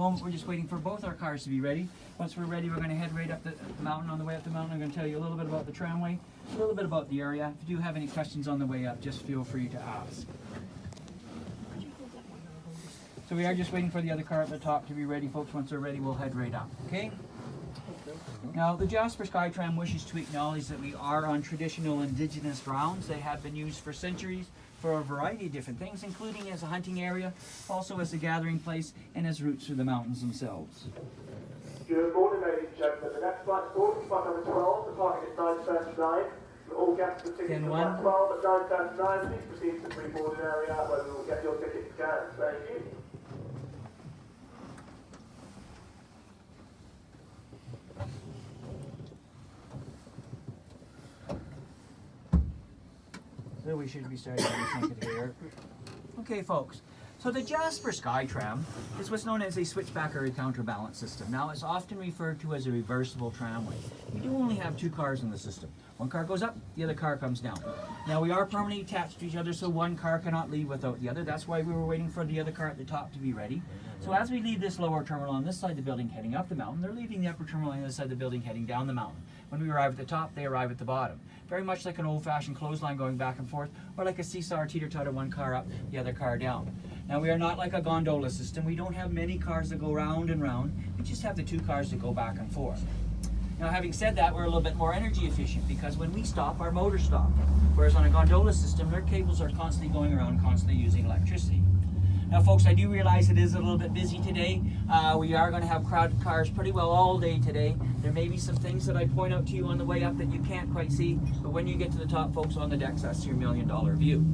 moment, we're just waiting for both our cars to be ready. Once we're ready, we're going to head right up the mountain. On the way up the mountain, I'm going to tell you a little bit about the tramway, a little bit about the area. If you do have any questions on the way up, just feel free to ask. So we are just waiting for the other car at the top to be ready, folks. Once they're ready, we'll head right up, okay? Now, the Jasper SkyTram wishes to acknowledge that we are on traditional indigenous grounds. They have been used for centuries for a variety of different things, including as a hunting area, also as a gathering place, and as routes through the mountains themselves. Good morning, ladies and gentlemen. The next flight's boarding flight number 12, departing at 9:39. All guests are tickets for flight 12 at 9:39. Please proceed to the pre-boarding area where we will get your tickets scanned. Thank you. So we should be starting to here. Okay, folks. So the Jasper SkyTram is what's known as a switchback or a counterbalance system. Now, it's often referred to as a reversible tramway. We do only have two cars in the system. One car goes up, the other car comes down. Now, we are permanently attached to each other, so one car cannot leave without the other. That's why we were waiting for the other car at the top to be ready. So as we leave this lower terminal on this side of the building heading up the mountain, they're leaving the upper terminal on the other side of the building heading down the mountain. When we arrive at the top, they arrive at the bottom. Very much like an old-fashioned clothesline going back and forth, or like a seesaw or teeter-totter, one car up, the other car down. Now, we are not like a gondola system. We don't have many cars that go round and round. We just have the two cars that go back and forth. Now, having said that, we're a little bit more energy efficient because when we stop, our motors stop. Whereas on a gondola system, their cables are constantly going around, constantly using electricity. Now, folks, I do realize it is a little bit busy today. We are going to have crowded cars pretty well all day today. There may be some things that I point out to you on the way up that you can't quite see, but when you get to the top, folks, on the decks, that's your $1 million view.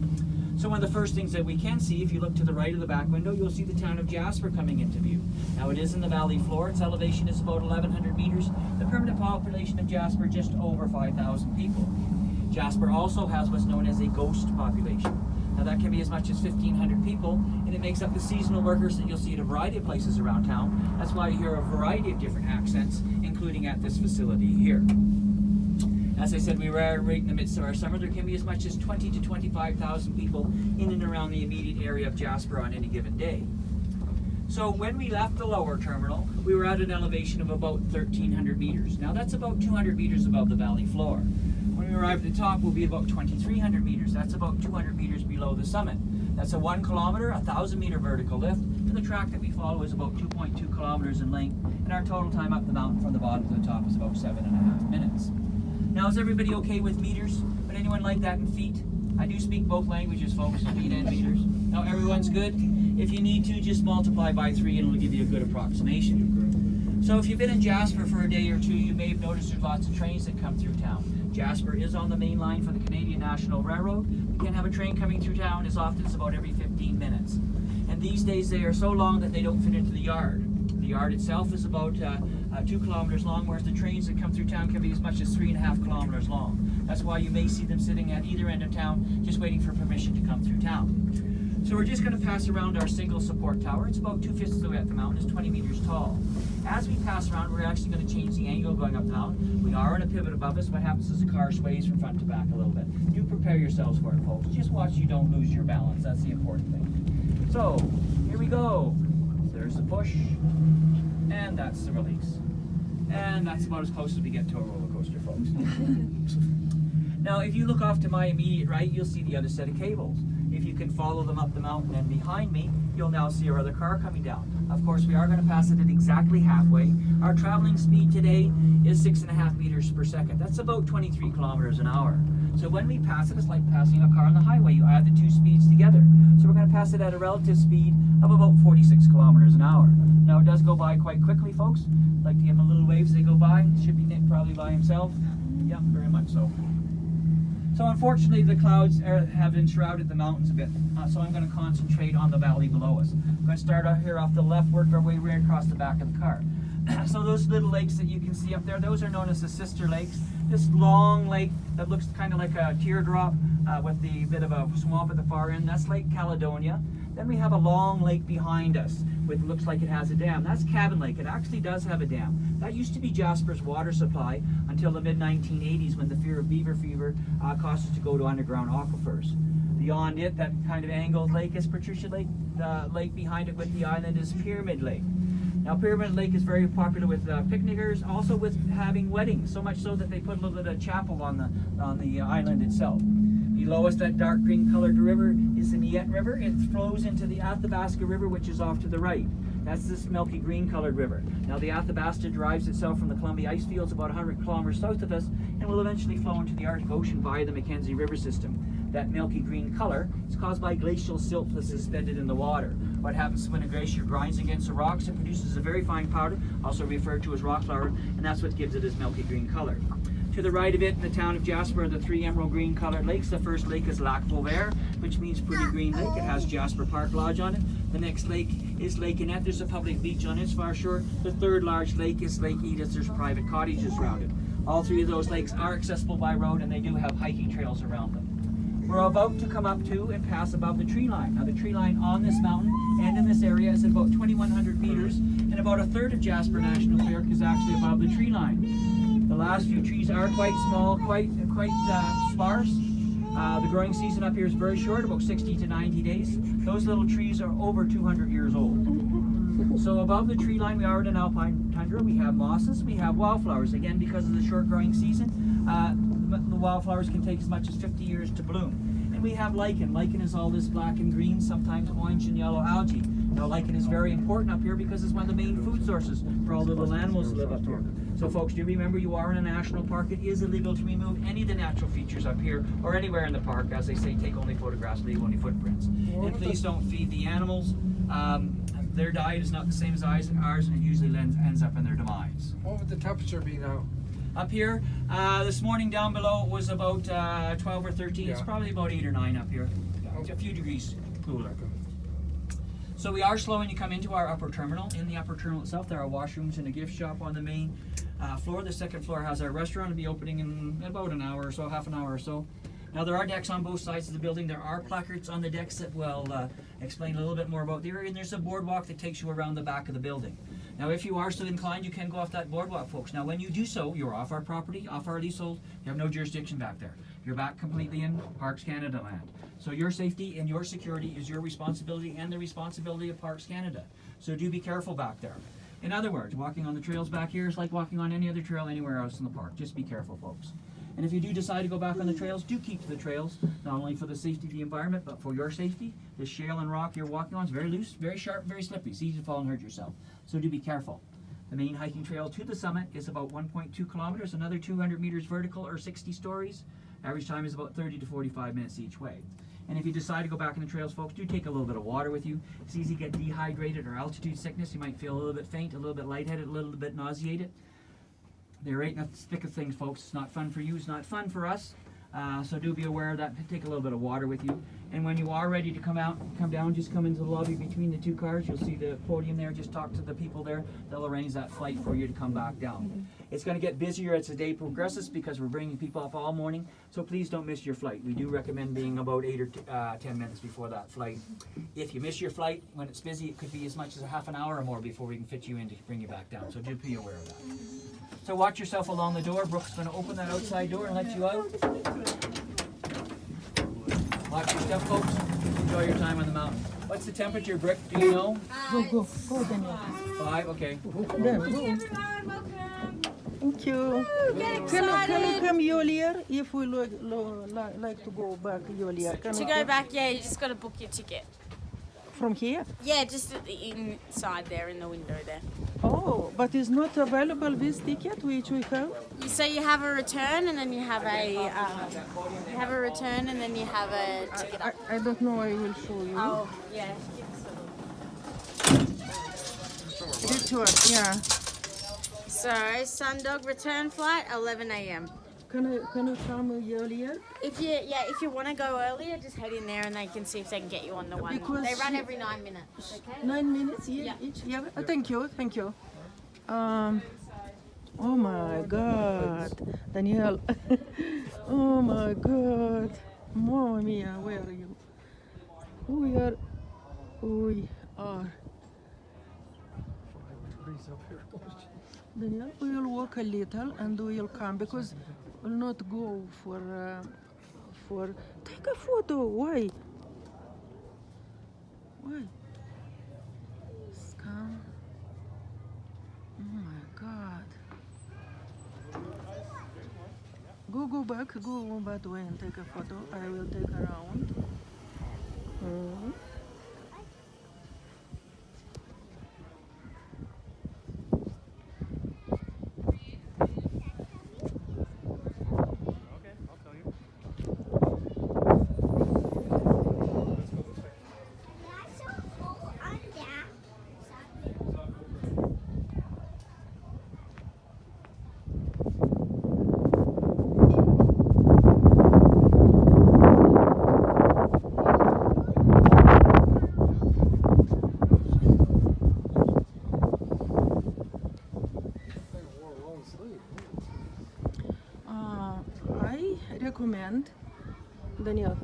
So one of the first things that we can see, if you look to the right of the back window, you'll see the town of Jasper coming into view. Now, it is in the valley floor. Its elevation is about 1,100 meters. The permanent population of Jasper, just over 5,000 people. Jasper also has what's known as a ghost population. Now, that can be as much as 1,500 people, and it makes up the seasonal workers that you'll see at a variety of places around town. That's why you hear a variety of different accents, including at this facility here. As I said, we were right in the midst of our summer. There can be as much as 20 to 25,000 people in and around the immediate area of Jasper on any given day. So when we left the lower terminal, we were at an elevation of about 1,300 meters. Now, that's about 200 meters above the valley floor. When we arrive at the top, we'll be about 2,300 meters. That's about 200 meters below the summit. That's a 1 kilometer, 1,000 meter vertical lift, and the track that we follow is about 2.2 kilometers in length, and our total time up the mountain from the bottom to the top is about 7.5 minutes. Now, is everybody okay with meters? Would anyone like that in feet? I do speak both languages, folks, feet and meters. Now, everyone's good? If you need to, just multiply by 3 and it'll give you a good approximation. So if you've been in Jasper for a day or two, you may have noticed there's lots of trains that come through town. Jasper is on the main line for the Canadian National Railroad. We can have a train coming through town as often as about every 15 minutes. And these days they are so long that they don't fit into the yard. The yard itself is about 2 kilometers long, whereas the trains that come through town can be as much as 3.5 kilometers long. That's why you may see them sitting at either end of town, just waiting for permission to come through town. So we're just going to pass around our single support tower. It's about 2/5 of the way up the mountain. It's 20 meters tall. As we pass around, we're actually going to change the angle going up the mountain. We are on a pivot above us. What happens is the car sways from front to back a little bit. Do prepare yourselves for it, folks. Just watch you don't lose your balance. That's the important thing. So, here we go. There's the push, and that's the release. And that's about as close as we get to a roller coaster, folks. Now, if you look off to my immediate right, you'll see the other set of cables. If you can follow them up the mountain and behind me, you'll now see our other car coming down. Of course, we are going to pass it at exactly halfway. Our traveling speed today is 6.5 meters per second. That's about 23 kilometers an hour. So when we pass it, it's like passing a car on the highway. You add the two speeds together. So we're going to pass it at a relative speed of about 46 kilometers an hour. Now, it does go by quite quickly, folks. I'd like to give them a little wave as they go by. Should be Nick probably by himself. Yeah, very much so. So unfortunately, the clouds have enshrouded the mountains a bit. So I'm going to concentrate on the valley below us. I'm going to start out here off the left, work our way right across the back of the car. So those little lakes that you can see up there, those are known as the sister lakes. This long lake that looks kind of like a teardrop with the bit of a swamp at the far end, that's Lake Caledonia. Then we have a long lake behind us, which looks like it has a dam. That's Cabin Lake. It actually does have a dam. That used to be Jasper's water supply until the mid-1980s when the fear of beaver fever caused us to go to underground aquifers. Beyond it, that kind of angled lake is Patricia Lake. The lake behind it with the island is Pyramid Lake. Now Pyramid Lake is very popular with picnickers, also with having weddings, so much so that they put a little bit of chapel on the island itself. Below us, that dark green colored river is the Niet River. It flows into the Athabasca River, which is off to the right. That's this milky green colored river. Now the Athabasca derives itself from the Columbia ice fields about 100 kilometers south of us and will eventually flow into the Arctic Ocean via the Mackenzie River system. That milky green color is caused by glacial silt that's suspended in the water. What happens when a glacier grinds against the rocks, it produces a very fine powder, also referred to as rock flour, and that's what gives it its milky green color. To the right of it, in the town of Jasper, are the three emerald green colored lakes. The first lake is Lac Beauvert, which means pretty green lake. It has Jasper Park Lodge on it. The next lake is Lake Annette. There's a public beach on its far shore. The third large lake is Lake Edith. There's private cottages around it. All three of those lakes are accessible by road, and they do have hiking trails around them. We're about to come up to and pass above the tree line. Now the tree line on this mountain and in this area is about 2,100 meters, and about a third of Jasper National Park is actually above the tree line. The last few trees are quite small, quite sparse. The growing season up here is very short, about 60 to 90 days. Those little trees are over 200 years old. So above the tree line, we are in an alpine tundra. We have mosses, we have wildflowers. Again, because of the short growing season, the wildflowers can take as much as 50 years to bloom. And we have lichen. Lichen is all this black and green, sometimes orange and yellow algae. Now lichen is very important up here because it's one of the main food sources for all the little animals that live up here. So folks, do remember you are in a national park. It is illegal to remove any of the natural features up here or anywhere in the park. As they say, take only photographs, leave only footprints. And please don't feed the animals. Their diet is not the same as ours, and it usually ends up in their demise. What would the temperature be now? Up here, this morning down below it was about 12 or 13. Yeah. It's probably about 8 or 9 up here. It's a few degrees cooler. So we are slow when you come into our upper terminal. In the upper terminal itself, there are washrooms and a gift shop on the main floor. The second floor has our restaurant. It'll be opening in about an hour or so, half an hour or so. Now there are decks on both sides of the building. There are placards on the decks that will explain a little bit more about the area, and there's a boardwalk that takes you around the back of the building. Now if you are so inclined, you can go off that boardwalk, folks. Now when you do so, you're off our property, off our leasehold. You have no jurisdiction back there. You're back completely in Parks Canada land. So your safety and your security is your responsibility and the responsibility of Parks Canada. So do be careful back there. In other words, walking on the trails back here is like walking on any other trail anywhere else in the park. Just be careful, folks. And if you do decide to go back on the trails, do keep to the trails, not only for the safety of the environment, but for your safety. The shale and rock you're walking on is very loose, very sharp, very slippery. It's easy to fall and hurt yourself. So do be careful. The main hiking trail to the summit is about 1.2 kilometers, another 200 meters vertical or 60 stories. Average time is about 30 to 45 minutes each way. And if you decide to go back on the trails, folks, do take a little bit of water with you. It's easy to get dehydrated or altitude sickness. You might feel a little bit faint, a little bit lightheaded, a little bit nauseated. They're right in the thick of things, folks. It's not fun for you. It's not fun for us. So do be aware of that. Take a little bit of water with you. And when you are ready to come down, just come into the lobby between the two cars. You'll see the podium there. Just talk to the people there. They'll arrange that flight for you to come back down. It's going to get busier as the day progresses because we're bringing people up all morning. So please don't miss your flight. We do recommend being about 8 or 10 minutes before that flight. If you miss your flight, when it's busy, it could be as much as a half an hour or more before we can fit you in to bring you back down. So do be aware of that. So watch yourself along the door. Brooke's going to open that outside door and let you out. Watch your step, folks. Enjoy your time on the mountain. What's the temperature, Brooke? Do you know? Go, Daniel. 5? Okay. There, go. Thank you. Can you come earlier if we like to go back earlier? To go back, yeah, you just got to book your ticket. From here? Yeah, just at the inside there in the window there. Oh, but it's not available this ticket which we have? So you have a return and then you have a return and then you have a ticket. I don't know, I will show you. Oh, yeah. This one, yeah. So Sundog return flight 11 a.m. Can you come earlier? If you want to go earlier, just head in there and they can see if they can get you on the one. Because They run every 9 minutes. Okay. 9 minutes Yeah. each? Yeah. Thank you. Oh my God, Daniel. Oh my God. Mamma mia, where are you? We are. Daniel, we will walk a little and we will come because we'll not go for take a photo. Why? Let's come. go back, go that way and take a photo. I will take around. Okay, I'll tell you. I recommend, Daniel,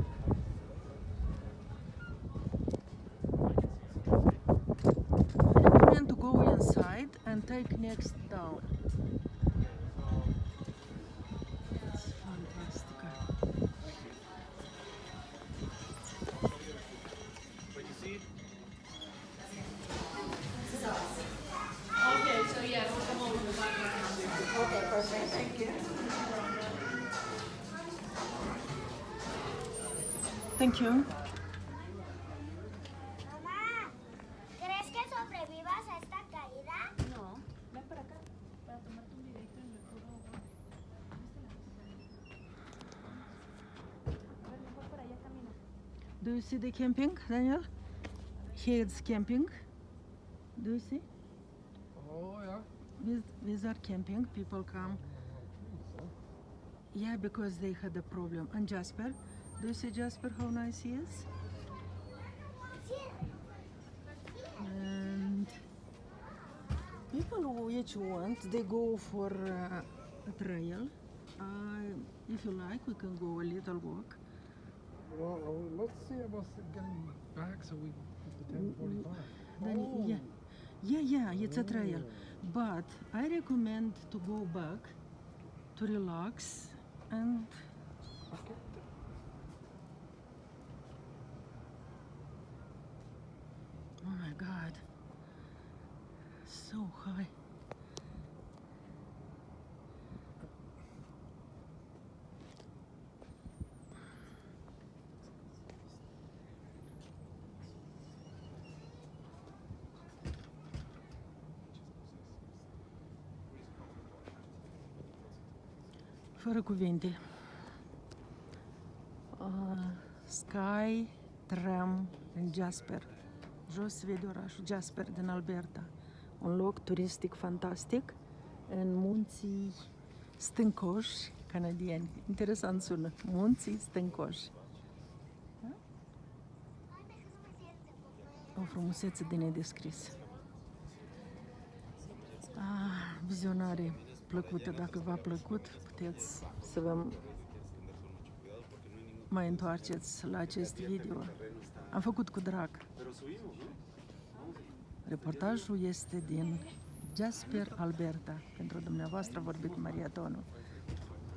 I recommend to go inside and take next down. It's fantastic. But you see, Okay, so yeah, we'll come over to the Okay, perfect. Thank you. Thank you. Mamá, ¿crees que sobrevivas a esta caída? No, ven para acá para tomarte un videito en el puro agua. A ver, mejor para allá camina. Do you see the camping, Daniel? Here it's camping. Do you see? Oh, yeah. These are camping. People come. Yeah, because they had a problem. And Jasper, do you see Jasper how nice he is? And people which want, they go for a trail. If you like, we can go a little walk. Well, let's see about getting back so we get the 10:45. Then, yeah, it's a trail. But I recommend to go back to relax and oh my God, so high. Fără cuvinte. Sky, Tram în Jasper. Jos se vede orașul Jasper din Alberta. Un loc turistic fantastic în munții stâncoși canadieni. Interesant sună. Munții stâncoși. O frumusețe de nedescris. Vizionare plăcută. Dacă v-a plăcut, puteți să vă mai întoarceți la acest video. Am făcut cu drag. Reportajul este din Jasper, Alberta. Pentru dumneavoastră a vorbit Maria Tonu.